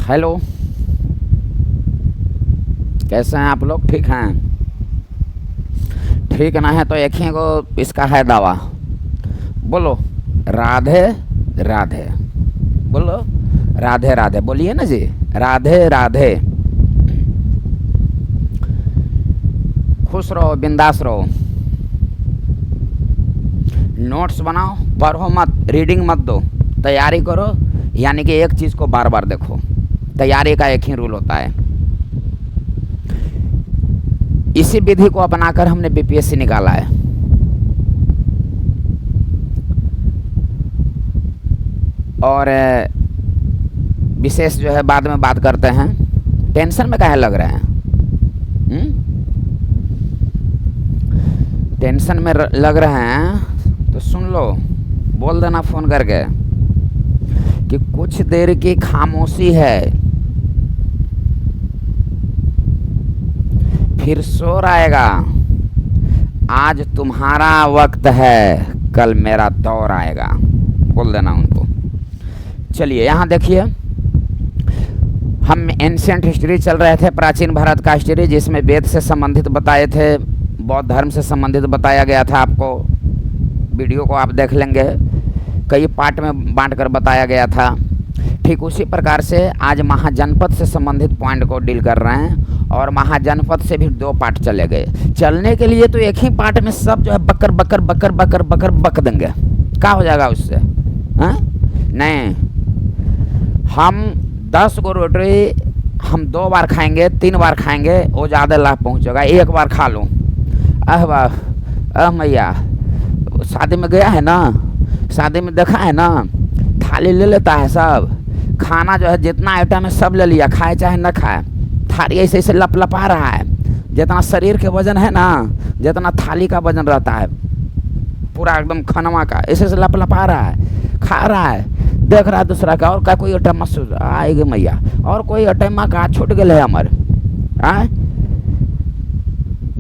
Hello, कैसे हैं आप लोग? ठीक हैं? ठीक ना है तो एक ही को इसका है दावा। बोलो राधे राधे, बोलो राधे राधे, बोलिए ना जी, राधे राधे। खुश रहो, बिंदास रहो, नोट्स बनाओ, पढ़ो मत, रीडिंग मत दो, तैयारी करो। यानी कि एक चीज़ को बार बार देखो। तैयारी का एक ही रूल होता है। इसी विधि को अपनाकर हमने बीपीएससी निकाला है। और विशेष जो है बाद में बात करते हैं। टेंशन में काहे लग रहे हैं? टेंशन में लग रहे हैं तो सुन लो, बोल देना फ़ोन करके कि कुछ देर की खामोशी है, फिर शोर आएगा। आज तुम्हारा वक्त है, कल मेरा दौर आएगा। बोल देना उनको। चलिए यहाँ देखिए, हम एंशिएंट हिस्ट्री चल रहे थे, प्राचीन भारत का हिस्ट्री, जिसमें वेद से संबंधित बताए थे, बौद्ध धर्म से संबंधित बताया गया था। आपको वीडियो को आप देख लेंगे, कई पार्ट में बांटकर बताया गया था। ठीक उसी प्रकार से आज महाजनपद से संबंधित पॉइंट को डील कर रहे हैं, और महाजनपद से भी 2 पार्ट चले गए। चलने के लिए तो एक ही पार्ट में सब जो है बकर बकर बकर बकर बकर बक देंगे, क्या हो जाएगा उससे? हाँ नहीं, हम 10 गो रोटी हम 2 बार खाएंगे, 3 बार खाएंगे, वो ज़्यादा लाभ पहुँचेगा। एक बार खा लो, अह वाह, अह मैया, शादी में गया है ना, शादी में देखा है ना, थाली ले लेता है सब, खाना जो है जितना आइटम है सब ले लिया, खाए चाहे न खाए, थाली ऐसे ऐसे लपलपा रहा है। जितना शरीर के वजन है ना, जितना थाली का वजन रहता है, पूरा एकदम खनवा का ऐसे ऐसे लपलपा रहा है, खा रहा है, देख रहा है दूसरा का। और का कोई आइटम महसूस आएगी मैया, और कोई आइटम का छूट गए है हमारे।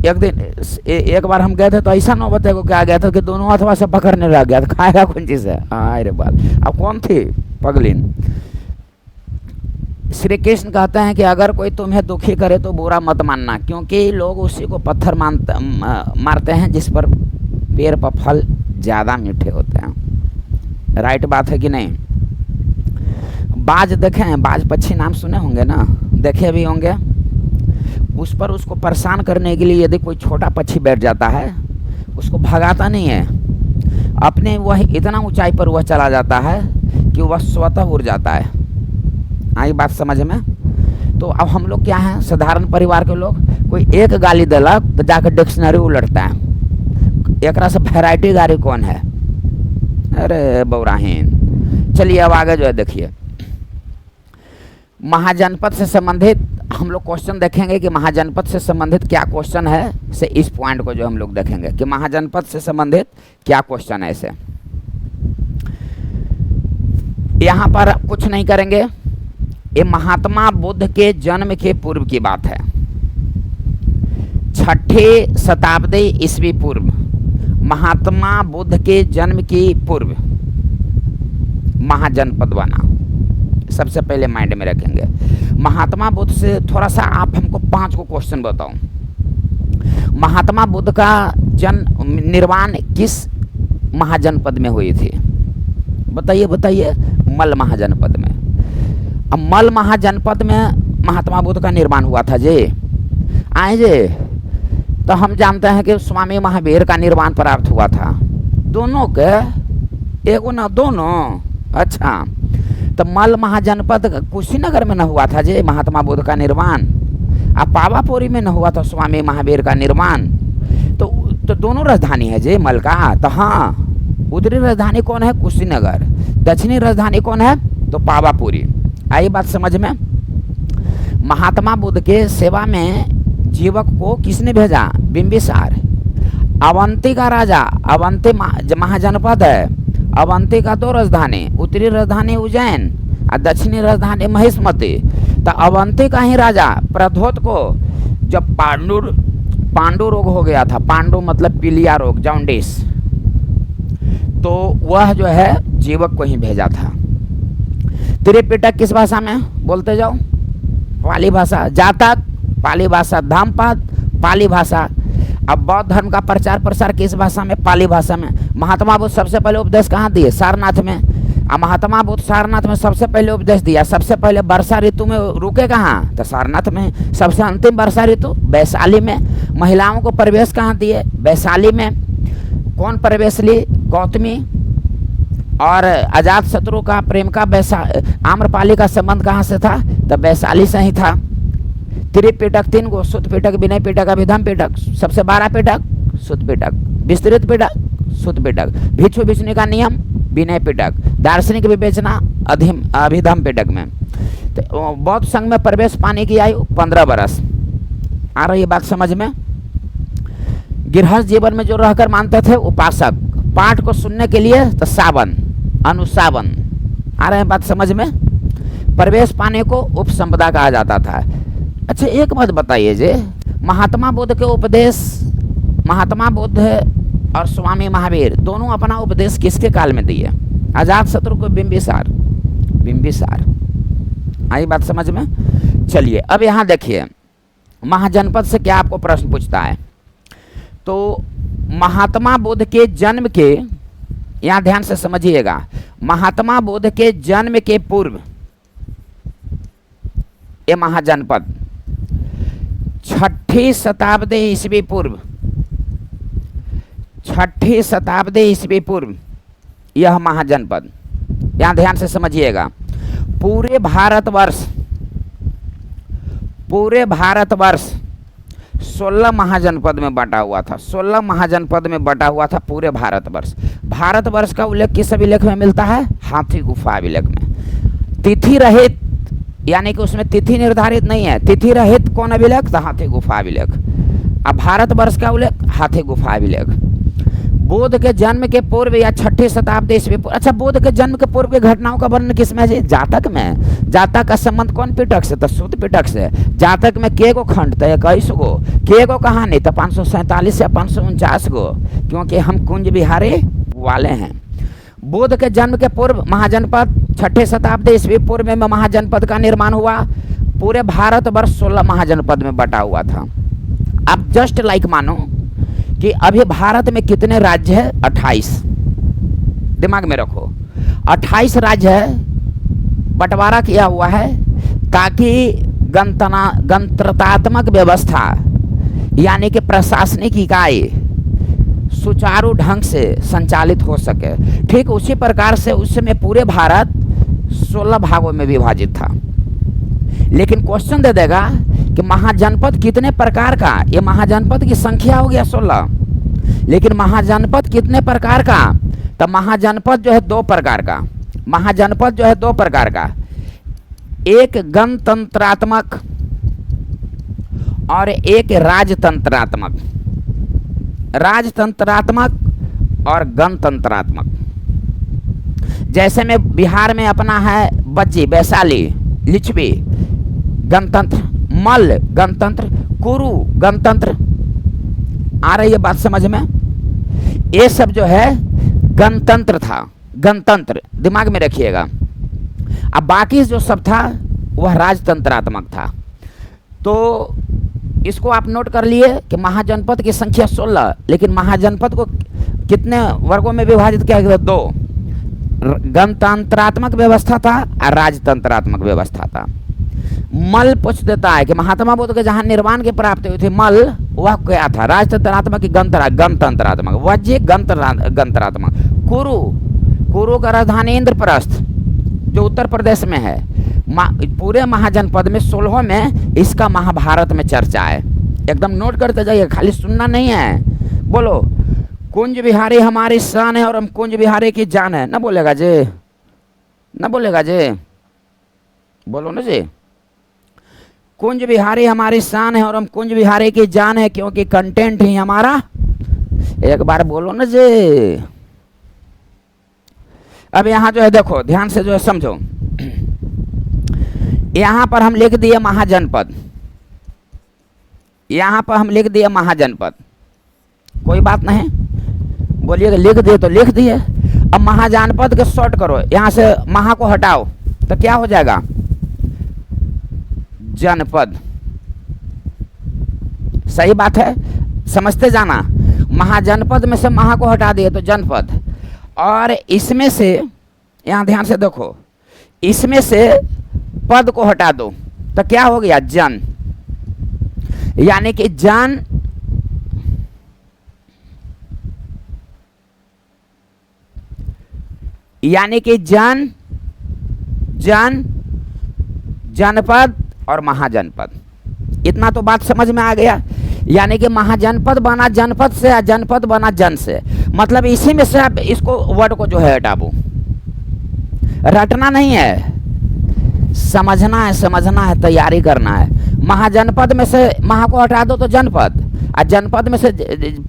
एक दिन एक बार हम गए थे तो ऐसा नौबत को क्या गया था कि दोनों हाथवा से पकड़ने लग गया था, खाएगा कौन चीज़ है? अरे बाल, अब कौन थी पगलीन? श्री कृष्ण कहते हैं कि अगर कोई तुम्हें दुखी करे तो बुरा मत मानना, क्योंकि लोग उसी को पत्थर मारते हैं जिस पर पेड़ पर फल ज़्यादा मीठे होते हैं। राइट बात है कि नहीं? बाज देखे हैं, बाज पक्षी नाम सुने होंगे ना, देखे भी होंगे। उस पर उसको परेशान करने के लिए यदि कोई छोटा पक्षी बैठ जाता है, उसको भगाता नहीं है, अपने वह इतना ऊंचाई पर वह चला जाता है कि वह स्वतः उड़ जाता है। आई बात समझ में? तो अब हम लोग क्या हैं, साधारण परिवार के लोग, कोई एक गाली दिलक तो जाकर डिक्शनरी उलटता है, एक से वैरायटी गाड़ी कौन है? अरे बौराहीन। चलिए अब आगे जो है देखिए, महाजनपद से संबंधित हम लोग क्वेश्चन देखेंगे कि महाजनपद से संबंधित क्या क्वेश्चन है, से इस पॉइंट को जो हम लोग देखेंगे कि महाजनपद से संबंधित क्या क्वेश्चन है। ऐसे यहाँ पर कुछ नहीं करेंगे, ये महात्मा बुद्ध के जन्म के पूर्व की बात है। 6ठी शताब्दी ईस्वी पूर्व, महात्मा बुद्ध के जन्म की पूर्व महाजनपद बना। सबसे पहले माइंड में रखेंगे। महात्मा बुद्ध से थोड़ा सा आप हमको 5 को क्वेश्चन बताओ। महात्मा बुद्ध का जन्म निर्वाण किस महाजनपद में हुई थी? बताइए बताइए। मल महाजनपद में। अब मल महाजनपद में महात्मा बुद्ध का निर्माण हुआ था जी। आए जे तो हम जानते हैं कि स्वामी महावीर का निर्माण प्राप्त हुआ था। दोनों के, एगो ना दोनों? अच्छा, तो मल महाजनपद कुशीनगर में न हुआ था जी महात्मा बुद्ध का निर्माण, अब पावापुरी में न हुआ था स्वामी महावीर का निर्माण। तो दोनों राजधानी है जी मल का। तो हाँ, उत्तरी राजधानी कौन है? कुशीनगर। दक्षिणी राजधानी कौन है? तो पावापुरी। आई बात समझ में? महात्मा बुद्ध के सेवा में जीवक को किसने भेजा? बिंबिसार। अवंती का राजा, अवंती महाजनपद है। अवंती का 2 राजधानी, उत्तरी राजधानी उज्जैन और दक्षिणी राजधानी महिष्मती। तो अवंती का ही राजा प्रद्योत को जब पांडु रोग हो गया था, पांडु मतलब पीलिया रोग, जॉन्डिस, तो वह जो है जीवक को ही भेजा था। त्रिपिटक किस भाषा में, बोलते जाओ, पाली भाषा। जातक पाली भाषा, धम्मपद पाली भाषा। अब बौद्ध धर्म का प्रचार प्रसार किस भाषा में, पाली भाषा में। महात्मा बुद्ध सबसे पहले उपदेश कहाँ दिए, सारनाथ में। अब महात्मा बुद्ध सारनाथ में सबसे पहले उपदेश दिया। सबसे पहले वर्षा ऋतु में रुके कहाँ, तो सारनाथ में। सबसे अंतिम वर्षा ऋतु वैशाली में। महिलाओं को प्रवेश कहाँ दिए, वैशाली में। कौन प्रवेश ली, गौतमी। और अजात शत्रु का प्रेम का आम्रपाली का संबंध कहाँ से था, तो वैशाली से ही था। त्रिपिटक 3 गो, सुत्त पिटक, विनय पिटक, अभिधम पिटक। सबसे 12 पिटक सुत्त पिटक, विस्तृत पिटक सुत्त पिटक, भिक्षु भिक्षुणी का नियम विनय पिटक, दार्शनिक विवेचना अभिधम पिटक में। तो बौद्ध संघ में प्रवेश पाने की आयु 15 वर्ष। आ रही बात समझ में। गृहस्थ जीवन में जो रहकर मानते थे उपासक, पाठ को सुनने के लिए तो सावन, अनुसावन। आ रहे हैं बात समझ में। प्रवेश पाने को उपसंपदा कहा जाता था। अच्छा एक बात बताइए जे, महात्मा बुद्ध के उपदेश, महात्मा बुद्ध और स्वामी महावीर दोनों अपना उपदेश किसके काल में दिए, अजात शत्रु को बिंबिसार, बिंबिसार। आई बात समझ में। चलिए अब यहाँ देखिए, महाजनपद से क्या आपको प्रश्न पूछता है। तो महात्मा बुद्ध के जन्म के, यहाँ ध्यान से समझिएगा, महात्मा बुद्ध के जन्म के पूर्व ये महाजनपद 6ठी शताब्दी ईस्वी पूर्व, 6ठी शताब्दी ईस्वी पूर्व यह महाजनपद, यहाँ ध्यान से समझिएगा, पूरे भारतवर्ष 16 महाजनपद में बटा हुआ था। 16 महाजनपद में बटा हुआ था पूरे भारतवर्ष। भारतवर्ष का उल्लेख किस अभिलेख में मिलता है, हाथी गुफा अभिलेख में। तिथि रहित, यानी कि उसमें तिथि निर्धारित नहीं है, तिथि रहित कौन अभिलेख, तो हाथी गुफा अभिलेख। अब भारतवर्ष का उल्लेख हाथी गुफा अभिलेख। बुद्ध के जन्म के पूर्व या 6ठी शताब्दी ईस्वी पूर्व। अच्छा बुद्ध के जन्म के पूर्व की घटनाओं का वर्णन किसमें है, जातक में। जातक का संबंध कौन पिटक से, तो सुत्त पिटक से। जातक में के गो खंड, तो 21 गो। के गो कहानी, तो 547 या 549 गो, क्योंकि हम कुंज बिहारी वाले हैं। बुद्ध के जन्म के पूर्व महाजनपद 6ठी शताब्दी ईस्वी पूर्व में महाजनपद का निर्माण हुआ। पूरे भारतवर्ष 16 महाजनपद में बटा हुआ था। अब जस्ट लाइक मानो कि अभी भारत में कितने राज्य है, 28। दिमाग में रखो, 28 राज्य है, बंटवारा किया हुआ है ताकि गणतंत्रात्मक व्यवस्था यानी कि प्रशासनिक इकाई सुचारू ढंग से संचालित हो सके। ठीक उसी प्रकार से उस समय पूरे भारत 16 भागों में विभाजित था। लेकिन क्वेश्चन दे देगा कि महाजनपद कितने प्रकार का, ये महाजनपद की संख्या हो गया 16, लेकिन महाजनपद कितने प्रकार का, तो महाजनपद जो है 2 प्रकार का। महाजनपद जो है 2 प्रकार का, एक गणतंत्रात्मक और एक राजतंत्रात्मक। राजतंत्रात्मक और गणतंत्रात्मक। जैसे में बिहार में अपना है बज्जी, वैशाली, लिच्छवी गणतंत्र, मल्ल गणतंत्र, कुरु गणतंत्र। आ रही है बात समझ में। ये सब जो है गणतंत्र था, गणतंत्र, दिमाग में रखिएगा। अब बाकी जो सब था वह राजतंत्रात्मक था। तो इसको आप नोट कर लिए कि महाजनपद की संख्या 16, लेकिन महाजनपद को कितने वर्गों में विभाजित किया गया, 2। गणतंत्रात्मक व्यवस्था था और राजतंत्रात्मक व्यवस्था था। मल पूछ देता है कि महात्मा बुद्ध के जहाँ निर्वाण की प्राप्ति हुई थी, मल वह क्या था, राजतंत्रात्मक की गणतंत्रात्मक, वज्य गणतंत्रात्मक। कुरु का राजधानी इंद्रप्रस्थ जो उत्तर प्रदेश में है। पूरे महाजनपद में 16 में इसका महाभारत में चर्चा है। एकदम नोट करते जाइए, खाली सुनना नहीं है। बोलो, कुंज बिहारी हमारी शान है और हम कुंज बिहारी की जान है। ना बोलेगा जी, ना बोलेगा जी, बोलो ना जी। कुंज बिहारी हमारी शान है और हम कुंज बिहारी की जान है, क्योंकि कंटेंट ही हमारा। एक बार बोलो ना जी। अब यहाँ जो है देखो, ध्यान से जो है समझो। यहाँ पर हम लिख दिए महाजनपद, यहाँ पर हम लिख दिए महाजनपद, कोई बात नहीं, बोलिएगा लिख दिए तो लिख दिए। अब महाजनपद के शॉर्ट करो, यहाँ से महा को हटाओ, तो क्या हो जाएगा, जनपद। सही बात है, समझते जाना। महाजनपद में से महा को हटा दिए तो जनपद, और इसमें से यहां ध्यान से देखो, इसमें से पद को हटा दो तो क्या हो गया, जन। यानी कि जन जन जनपद और महाजनपद। इतना तो बात समझ में आ गया। यानी कि महाजनपद बना जनपद से या जनपद बना जन से, मतलब इसी में से आप इसको वर्ड को जो है हटाबो, रटना नहीं है, समझना है, तैयारी करना है। महाजनपद में से महा को हटा दो तो जनपद, और जनपद में से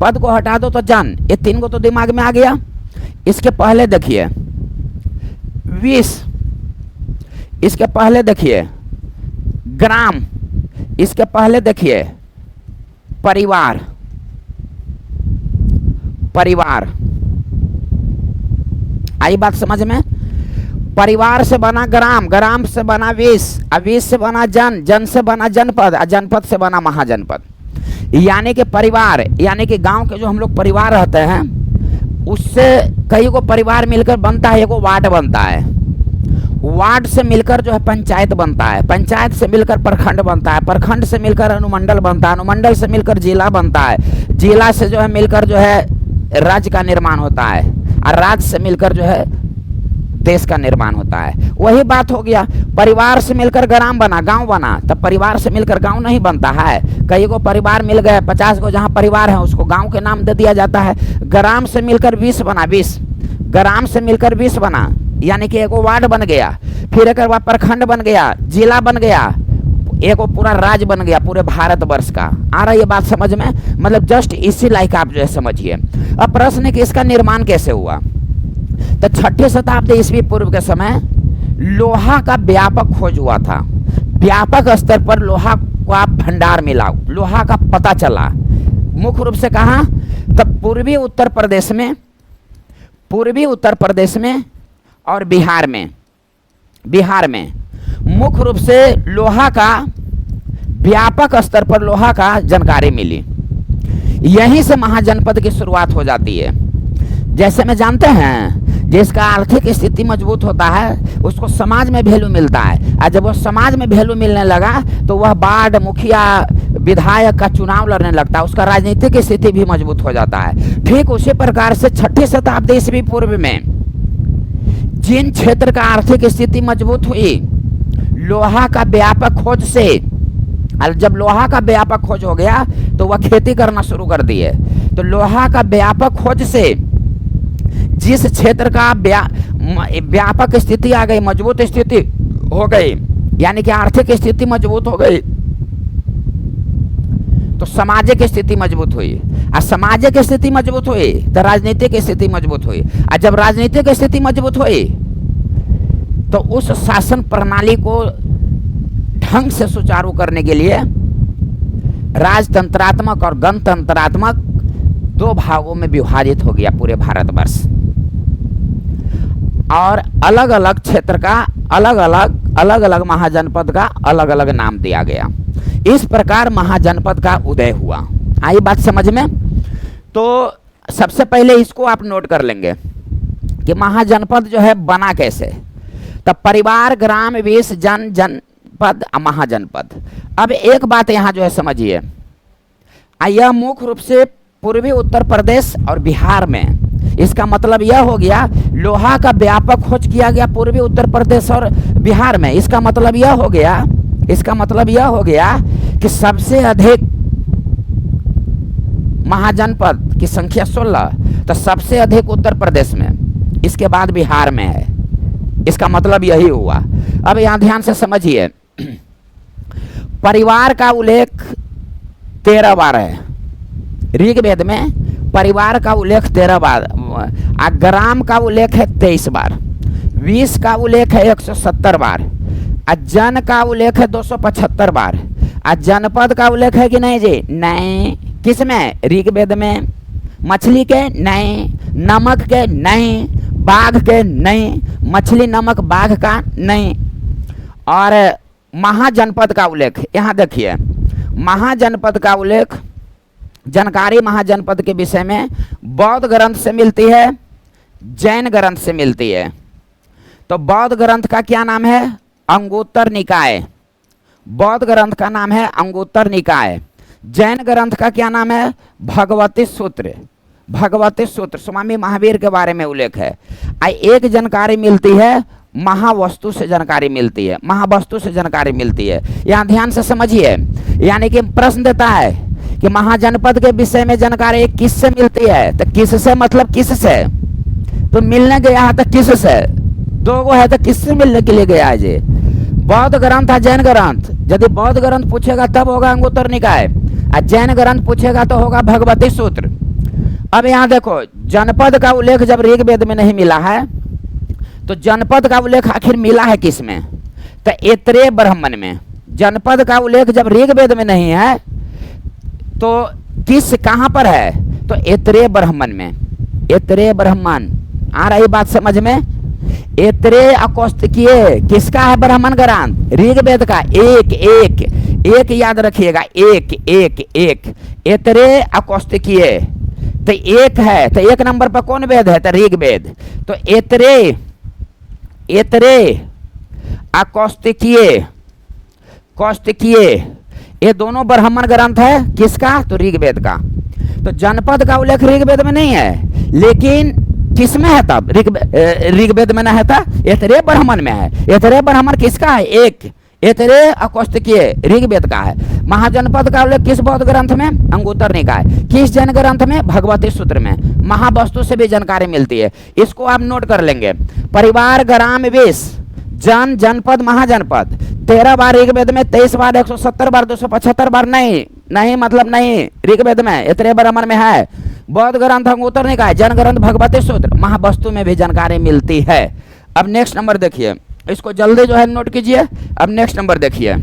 पद को हटा दो तो जन। ये तीन को तो दिमाग में आ गया। इसके पहले देखिए 20, इसके पहले देखिए ग्राम, इसके पहले देखिए परिवार, आई बात समझ में। परिवार से बना ग्राम, ग्राम से बना 20, 20 से बना जन, जन से बना जनपद, और जनपद से बना महाजनपद। यानी कि परिवार, यानी कि गांव के जो हम लोग परिवार रहते हैं, उससे कई को परिवार मिलकर बनता है, एक वार्ड बनता है, वार्ड से मिलकर जो है पंचायत बनता है, पंचायत से मिलकर प्रखंड बनता है, प्रखंड से मिलकर अनुमंडल बनता है, अनुमंडल से मिलकर जिला बनता है, जिला से जो है मिलकर जो है राज्य का निर्माण होता है, और राज्य से मिलकर जो है देश का निर्माण होता है। वही बात हो गया, परिवार से मिलकर ग्राम बना, गांव बना, तब परिवार से मिलकर गांव नहीं बनता है। कई को परिवार मिल गए, 50 को जहां परिवार है उसको गांव के नाम दे दिया जाता है। ग्राम से मिलकर 20 बना, 20 ग्राम से मिलकर 20 बना, यानी कि एक वार्ड बन गया, फिर एक बाद प्रखंड बन गया, जिला बन गया, एक पूरा राज्य बन गया पूरे भारतवर्ष का। आ रहा है ये बात समझ में, मतलब जस्ट इसी लायक आप जो है समझिए। अब प्रश्न है कि इसका निर्माण कैसे हुआ। तो 6ठी शताब्दी ईस्वी पूर्व के समय लोहा का व्यापक खोज हुआ था, व्यापक स्तर पर लोहा का भंडार मिला, लोहा का पता चला। मुख्य रूप से कहाँ, तब पूर्वी उत्तर प्रदेश में और बिहार में मुख्य रूप से लोहा का व्यापक स्तर पर लोहा का जानकारी मिली। यहीं से महाजनपद की शुरुआत हो जाती है। जैसे में जानते हैं, जिसका आर्थिक स्थिति मजबूत होता है उसको समाज में वैल्यू मिलता है, और जब वो समाज में वैल्यू मिलने लगा तो वह वार्ड, मुखिया, विधायक का चुनाव लड़ने लगता है, उसका राजनीतिक स्थिति भी मजबूत हो जाता है। ठीक उसी प्रकार से 6ठी शताब्दी ईस्वी पूर्व में जिन क्षेत्र का आर्थिक स्थिति मजबूत हुई, लोहा का व्यापक खोज से, और जब लोहा का व्यापक खोज हो गया तो वह खेती करना शुरू कर दिए। तो लोहा का व्यापक खोज से जिस क्षेत्र का व्यापक स्थिति आ गई, मजबूत स्थिति हो गई, यानी कि आर्थिक स्थिति मजबूत हो गई, तो सामाजिक स्थिति मजबूत हुई, और सामाजिक स्थिति मजबूत हुई तो राजनीतिक स्थिति मजबूत हुई, और जब राजनीतिक स्थिति मजबूत हुई तो उस शासन प्रणाली को ढंग से सुचारू करने के लिए राजतंत्रात्मक और गणतंत्रात्मक 2 भागों में विभाजित हो गया पूरे भारतवर्ष, और अलग अलग क्षेत्र का अलग अलग महाजनपद का अलग अलग नाम दिया गया। इस प्रकार महाजनपद का उदय हुआ। आई बात समझ में। तो सबसे पहले इसको आप नोट कर लेंगे कि महाजनपद जो है बना कैसे। तब परिवार, ग्राम, 20, जन, जनपद, महाजनपद। अब एक बात यहाँ जो है समझिए, यह मुख्य रूप से पूर्वी उत्तर प्रदेश और बिहार में, इसका मतलब यह हो गया लोहा का व्यापक खोज किया गया पूर्वी उत्तर प्रदेश और बिहार में। इसका मतलब यह हो गया कि सबसे अधिक महाजनपद की संख्या 16, तो सबसे अधिक उत्तर प्रदेश में, इसके बाद बिहार में है। इसका मतलब यही हुआ। अब यहां ध्यान से समझिए, परिवार का उल्लेख 13 बार है ऋग्वेद में, परिवार का उल्लेख 13 बार, ग्राम का उल्लेख है 23 बार, 20 का उल्लेख है 170 बार, जन का उल्लेख है 275 बार, जनपद का उल्लेख है कि नहीं जी? नहीं। किसमें? ऋग्वेद में। मछली के नहीं, नमक के नहीं, बाघ के नहीं, मछली, नमक, बाघ का नहीं, और महाजनपद का उल्लेख, यहाँ देखिए महाजनपद का उल्लेख, जानकारी महाजनपद के विषय में बौद्ध ग्रंथ से मिलती है, जैन ग्रंथ से मिलती है। तो बौद्ध ग्रंथ का क्या नाम है? अंगुत्तर निकाय। बौद्ध ग्रंथ का नाम है अंगुत्तर निकाय। जैन ग्रंथ का क्या नाम है? भगवती सूत्र। भगवती सूत्र स्वामी महावीर के बारे में उल्लेख है। एक जानकारी मिलती है महावस्तु से, जानकारी मिलती है महावस्तु से, जानकारी मिलती है। यहाँ ध्यान से समझिए, यानी कि प्रश्न देता है कि महाजनपद के विषय में जानकारी किससे मिलती है, तो किससे मतलब किससे, तो मिलने गया है तो किससे, दो गो है तो किससे मिलने के लिए गया है जी? बौद्ध ग्रंथ है जैन ग्रंथ। यदि बौद्ध ग्रंथ पूछेगा तब होगा अंगुत्तर निकाय, और जैन ग्रंथ पूछेगा तो होगा भगवती सूत्र। अब यहाँ देखो, जनपद का उल्लेख जब ऋग्वेद में नहीं मिला है तो जनपद का उल्लेख आखिर मिला है किस में? तो ऐतरेय ब्राह्मण में। जनपद का उल्लेख जब ऋग्वेद में नहीं है तो किस कहाँ पर है? तो ऐतरेय ब्राह्मण में। ऐतरेय ब्राह्मण, आ रही बात समझ में? ऐतरेय अकौस्तिकीय किसका है? ब्राह्मण ग्रंथ ऋग्वेद का। एक एक एक याद रखिएगा, एक एक एक ऐतरेय अकौस्तिकीय। तो एक है तो एक नंबर पर कौन वेद है? तो ऋग्वेद। तो ऐतरेय, ऐतरेय अकौस्तिकीय, कौस्तिकीय, ये दोनों ब्राह्मण ग्रंथ है किसका? तो ऋग्वेद का। तो जनपद का उल्लेख ऋग्वेद में नहीं है, लेकिन किसमें है तब? ऋग्वेद में ना है था, ऐतरेय ब्राह्मण में है। ऐतरेय ब्राह्मण किसका है? एक। ऐतरेय अकौस्तिकीय ऋग्वेद का है। महाजनपद का उल्लेख किस बौद्ध ग्रंथ में? अंगुत्तर निकाय। किस जैन ग्रंथ में? भगवती सूत्र में। महावस्तु से भी जानकारी मिलती है, इसको आप नोट कर लेंगे। परिवार, ग्राम, वेश, जन, जनपद, महाजनपद 13 बार ऋग्वेद में, 23 बार, 170 बार, 275 बार नहीं, नहीं मतलब नहीं ऋग्वेद में, ऐतरेय ब्राह्मण में है। बौद्ध ग्रंथ अंगुत्तर निकाय, जैन ग्रंथ भगवती सूत्र, महावस्तु में भी जानकारी मिलती है। अब नेक्स्ट नंबर देखिए, इसको जल्दी जो है नोट कीजिए। अब नेक्स्ट नंबर देखिए,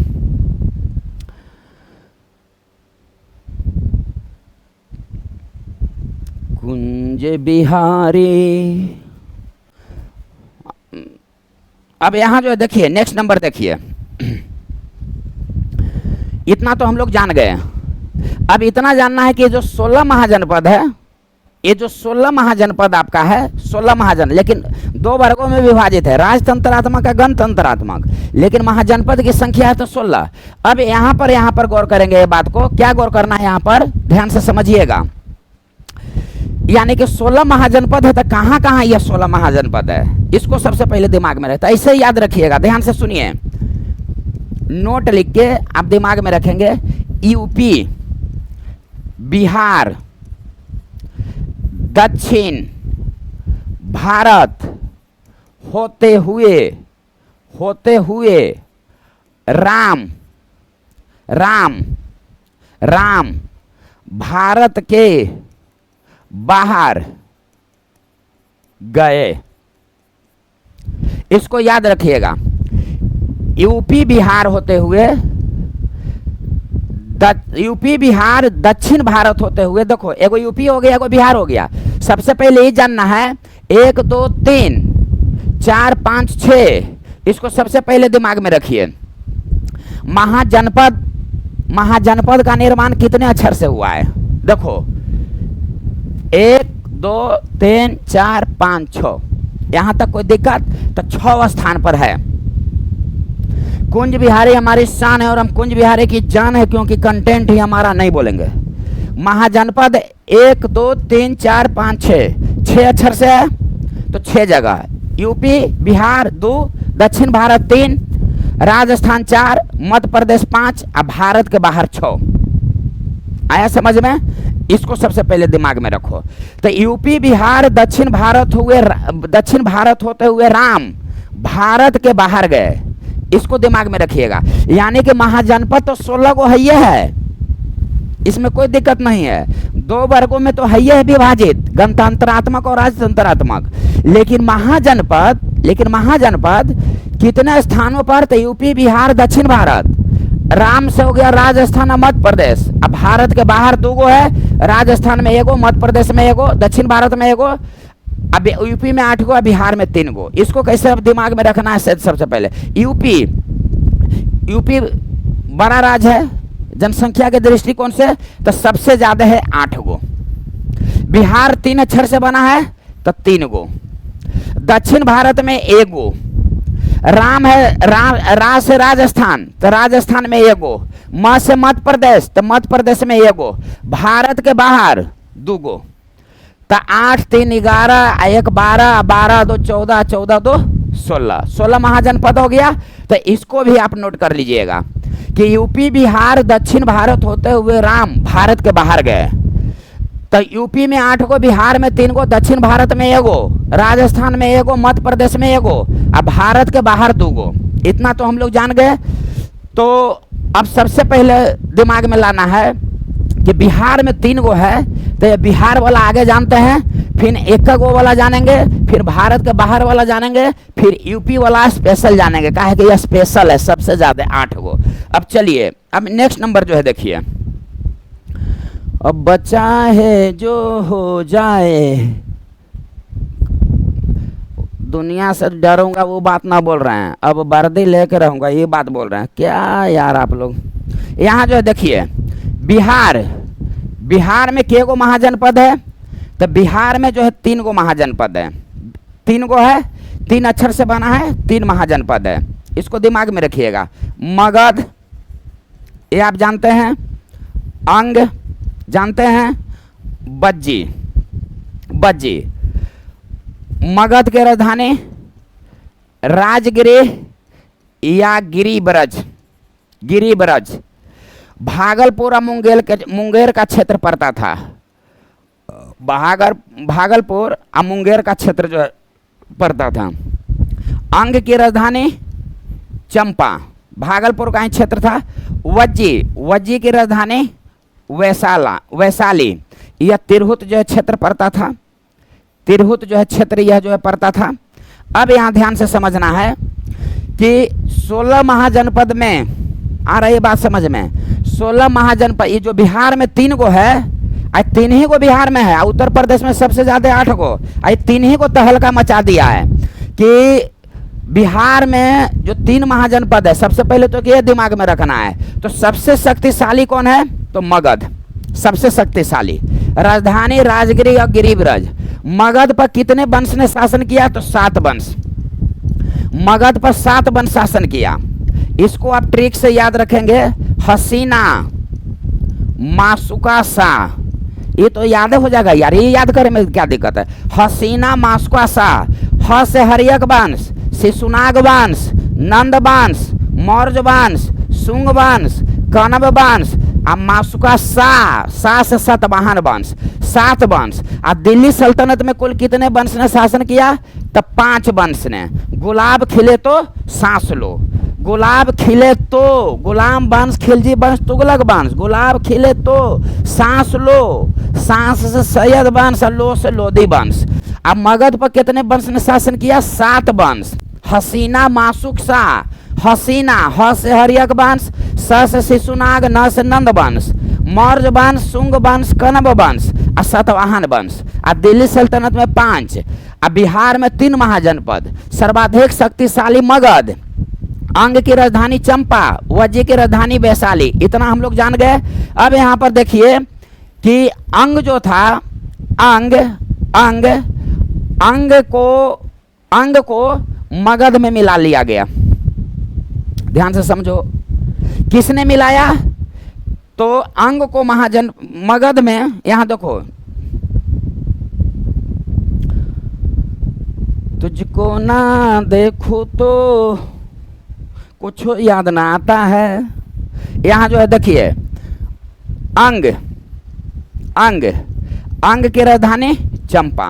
कुंज बिहारी। अब यहां जो है देखिए, नेक्स्ट नंबर देखिए। इतना तो हम लोग जान गए। अब इतना जानना है कि जो 16 महाजनपद है, ये जो 16 महाजनपद आपका है, 16 महाजन, लेकिन दो वर्गों में विभाजित है, राजतंत्रात्मक और गणतंत्रात्मक, लेकिन महाजनपद की संख्या है तो 16। अब यहाँ पर गौर करेंगे ये बात को। क्या गौर करना है यहाँ पर? ध्यान से समझिएगा। यानी कि 16 महाजनपद है तो कहाँ कहाँ यह 16 महाजनपद है, इसको सबसे पहले दिमाग में रहता है। ऐसे याद रखिएगा, ध्यान से सुनिए, नोट लिख के आप दिमाग में रखेंगे। यूपी, बिहार, दक्षिण भारत होते हुए राम भारत के बाहर गए। इसको याद रखिएगा। यूपी बिहार होते हुए, यूपी बिहार दक्षिण भारत होते हुए, देखो एगो यूपी हो गया, एगो बिहार हो गया। सबसे पहले ये जानना है 1 2 3 4 5 6, इसको सबसे पहले दिमाग में रखिए। महाजनपद का निर्माण कितने अक्षर से हुआ है? देखो 1 2 3 4 5 6, यहां तक कोई दिक्कत? तो 6 स्थान पर है। कुंज बिहारी हमारी शान है और हम कुंज बिहारी की जान है, क्योंकि कंटेंट ही हमारा नहीं बोलेंगे। महाजनपद 1 2 3 4 5 6 अक्षर से है तो 6 जगह है। यूपी बिहार 2, दक्षिण भारत 3, राजस्थान 4, मध्य प्रदेश 5 और भारत के बाहर 6। आया समझ में? इसको सबसे पहले दिमाग में रखो। तो यूपी बिहार दक्षिण भारत होते हुए राम भारत के बाहर गए, इसको दिमाग में रखिएगा। यानी कि महाजनपद तो 16 को है, इसमें कोई दिक्कत नहीं है। 2 वर्गों में तो है विभाजित, गणतंत्रात्मक और राजतंत्रात्मक। लेकिन महाजनपद कितने स्थानों पर? तो यूपी बिहार दक्षिण भारत, राम से हो गया राजस्थान और मध्य प्रदेश। अब भारत के बाहर 2 गो है, राजस्थान में 1 गो, मध्य प्रदेश में 1 गो, दक्षिण भारत में 1 गो, अब यूपी में 8 गो, बिहार में 3 गो। इसको कैसे अब दिमाग में रखना है? सबसे पहले यूपी यूपी बड़ा राज्य है जनसंख्या के दृष्टिकोण से, तो सबसे ज्यादा है 8 गो। बिहार 3 अक्षर से बना है तो 3 गो। दक्षिण भारत में 1 गो। राम है, रा से राजस्थान तो राजस्थान में 1 गो। म से मध्य प्रदेश तो मध्य प्रदेश में 1 गो। भारत के बाहर 2 गो। तो 8 3 11 1 12 12 2 14 14 2 16 16 महाजनपद हो गया। तो इसको भी आप नोट कर लीजिएगा कि यूपी बिहार दक्षिण भारत होते हुए राम भारत के बाहर गए। तो यूपी में 8 गो, बिहार में 3 गो, दक्षिण भारत में 1 गो, राजस्थान में 1 गो, मध्य प्रदेश में 1 गो, अब भारत के बाहर 2 गो। इतना तो हम लोग जान गए। तो अब सबसे पहले दिमाग में लाना है कि बिहार में 3 गो है, तो ये बिहार वाला आगे जानते हैं, फिर 1 गो वाला जानेंगे, फिर भारत के बाहर वाला जानेंगे, फिर यूपी वाला स्पेशल जानेंगे। कहा है कि यह स्पेशल है, सबसे ज्यादा 8 गो। अब चलिए, अब नेक्स्ट नंबर जो है देखिए, अब बच्चा है जो हो जाए, दुनिया से डरूंगा वो बात ना बोल रहे हैं, अब वर्दी लेकर रहूंगा ये बात बोल रहे हैं। क्या यार आप लोग, यहाँ जो है देखिए, बिहार में के गो महाजनपद है, तो बिहार में जो है 3 गो महाजनपद है। 3 गो है, 3 अक्षर से बना है, 3 महाजनपद है। इसको दिमाग में रखिएगा। मगध, ये आप जानते हैं, अंग जानते हैं, बज्जी। मगध के राजधानी राजगिरी या गिरिब्रज। भागलपुर और मुंगेर का क्षेत्र पड़ता था। भागलपुर और मुंगेर का क्षेत्र जो पड़ता था। अंग की राजधानी चंपा, भागलपुर का ही क्षेत्र था। वज्जी की राजधानी वैशाली, यह तिरहुत जो है क्षेत्र पड़ता था। तिरहुत जो है क्षेत्र यह जो है पड़ता था। अब यहाँ ध्यान से समझना है कि 16 महाजनपद में आ रही बात समझ में। 16 महाजनपद, ये जो बिहार में 3 गो है, 3 ही गो बिहार में है, उत्तर प्रदेश में सबसे ज्यादा 8 गो, 3 ही को तहलका मचा दिया है कि बिहार में जो 3 महाजनपद है, सबसे पहले तो ये दिमाग में रखना है, तो सबसे शक्तिशाली कौन है, तो मगध सबसे शक्तिशाली। राजधानी राजगिरी और गिरिब्रज। मगध पर कितने वंश ने शासन किया, तो 7 वंश। मगध पर 7 वंश शासन किया। इसको आप ट्रिक से याद रखेंगे, हसीना मासुका शाह, ये तो याद हो जाएगा यार, ये याद करने में क्या दिक्कत है। हसीना मासुका शाह, ह से हरियक वंश, शिशुनाग वंश, नंद वंश, मौर्य वंश, शुंग वंश, कनब वंश, और मासुका शाह से सतवाहन वंश, 7 वंश। और दिल्ली सल्तनत में कुल कितने वंश ने शासन किया, तो 5 वंश ने। गुलाब खिले तो सांस लो, गुलाब खिले तो गुलाम वंश, खिलजी वंश, तुगलक वंश। गुलाब खिले तो सांस लो, सांस से सैयद वंश, और लो से लोधी वंश। अब मगध पर कितने वंश ने शासन किया, 7 वंश। हसीना मासुक शाह, हसीना ह से हरियक वंश, स से शिशुनाग, न से नंद वंश, मौर्य वंश, शुंग वंश, कनब वंश, और सतवाहन वंश। और दिल्ली सल्तनत में 5, और बिहार में 3 महाजनपद। सर्वाधिक शक्तिशाली मगध, अंग की राजधानी चंपा, वज्जी की राजधानी वैशाली। इतना हम लोग जान गए। अब यहाँ पर देखिए कि अंग जो था, अंग को मगध में मिला लिया गया। ध्यान से समझो, किसने मिलाया, तो अंग को मगध में, यहां देखो, तुझको ना देखो तो कुछ याद ना आता है। यहां जो है देखिए, अंग की राजधानी चंपा।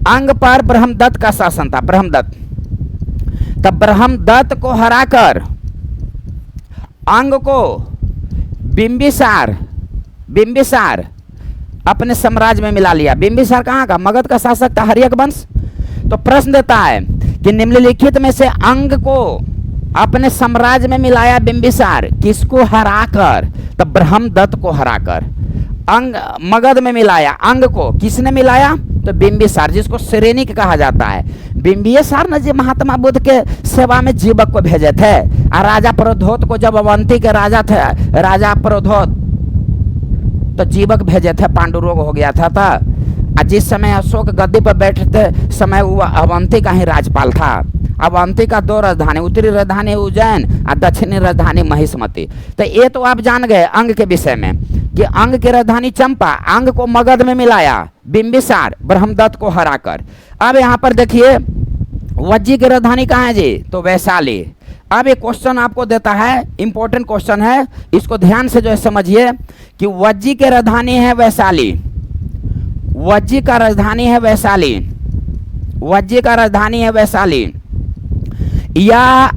अंग पर ब्रह्मदत्त का शासन था, ब्रह्मदत्त। तब ब्रह्मदत्त को हराकर अंग को बिंबिसार अपने साम्राज्य में मिला लिया। बिंबिसार कहाँ का, मगध का शासक था, हरियक वंश। तो प्रश्न देता है कि निम्नलिखित में से अंग को अपने साम्राज्य में मिलाया बिंबिसार, किसको हराकर, तब ब्रह्मदत्त को हराकर। अंग मगध में मिलाया, अंग को किसने मिलाया? तो बिंबिसार, जिसको सिरेनिक कहा जाता है। बिंबिसार ने जी महात्मा बुद्ध के सेवा में जीवक को भेजे थे। और राजा प्रद्योत को, जब अवंती के राजा थे राजा प्रद्योत, तो जीवक भेजे थे, पांडु रोग हो गया था। जिस समय अशोक गद्दी पर बैठते समय वो अवंती का ही राजपाल था। अवंती का 2 राजधानी, उत्तरी राजधानी उज्जैन और दक्षिणी राजधानी महिष्मती। तो ये तो आप जान गए अंग के विषय में कि अंग की राजधानी चंपा, अंग को मगध में मिलाया बिंबिसार ब्रह्मदत्त को हराकर। अब यहाँ पर देखिए वज्जी की राजधानी कहाँ है जी? तो वैशाली। अब ये क्वेश्चन आपको देता है, इंपॉर्टेंट क्वेश्चन है, इसको ध्यान से जो है समझिए कि वज्जी की राजधानी है वैशाली, वज्जी का राजधानी है वैशाली, वज्जी का राजधानी है वैशाली। यह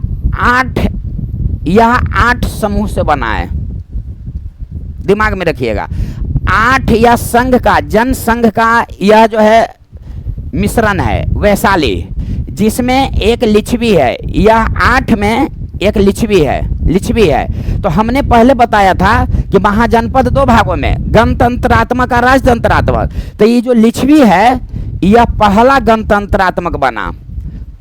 8 समूह से बना है, दिमाग में रखिएगा। 8 या संघ का, जन संघ का यह जो है मिश्रण है वैशाली, जिसमें एक लिच्छवी है। यह 8 में एक लिच्छवी है। तो हमने पहले बताया था कि महाजनपद 2 भागों में, गणतंत्रात्मक और राजतंत्रात्मक। तो ये जो लिच्छवी है यह पहला गणतंत्रात्मक बना,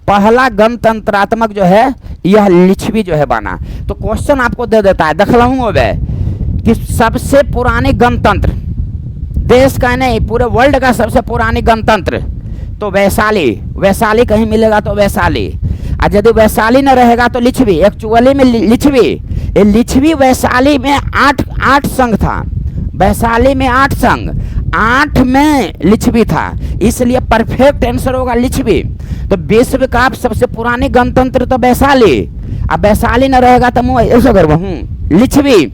पहला गणतंत्रात्मक जो है यह लिच्छवी जो है बना। तो क्वेश्चन आपको दे देता है, दखलाऊं वे कि सबसे पुराने गणतंत्र, देश का नहीं पूरे वर्ल्ड का सबसे पुरानी गणतंत्र, तो वैशाली। वैशाली कहीं मिलेगा तो वैशाली, और यदि वैशाली न रहेगा तो लिच्छवी, एक्चुअली में लिच्छवी। ये लिच्छवी वैशाली में 8 संघ था, वैशाली में 8 संघ, 8 में लिच्छवी था, इसलिए परफेक्ट आंसर होगा लिच्छवी। तो विश्व का सबसे पुरानी गणतंत्र तो वैशाली, अब वैशाली न रहेगा तो मैं ऐसा करवा लिच्छवी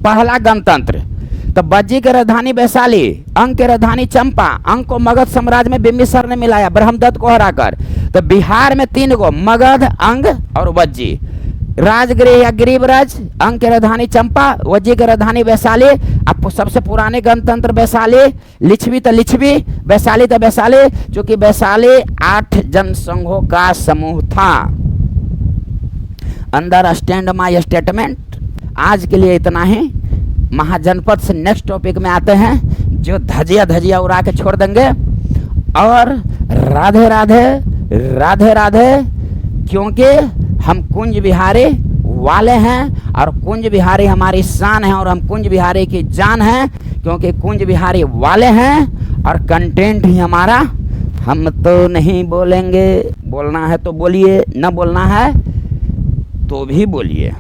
पहला गणतंत्र। तो वज्जी की राजधानी वैशाली, अंग की राजधानी चंपा, अंग को मगध साम्राज्य में बिंबिसार ने मिलाया ब्रह्मदत्त को हराकर। तो बिहार में 3 गो, मगध, अंग और वज्जी। राजगृह या गिरिवराज, अंग की राजधानी चंपा, वज्जी की राजधानी वैशाली। अब सबसे पुराने गणतंत्र वैशाली, लिच्छवी तो लिच्छवी, वैशाली तो वैशाली, क्योंकि वैशाली 8 जनसंघों का समूह था। Understand my statement. आज के लिए इतना ही। महाजनपद से नेक्स्ट टॉपिक में आते हैं, जो धजिया उड़ा के छोड़ देंगे। और राधे राधे, राधे राधे, क्योंकि हम कुंज बिहारी वाले हैं और कुंज बिहारी हमारी शान है और हम कुंज बिहारी की जान है, क्योंकि कुंज बिहारी वाले हैं और कंटेंट ही हमारा। हम तो नहीं बोलेंगे, बोलना है तो बोलिए, न बोलना है तो भी बोलिए।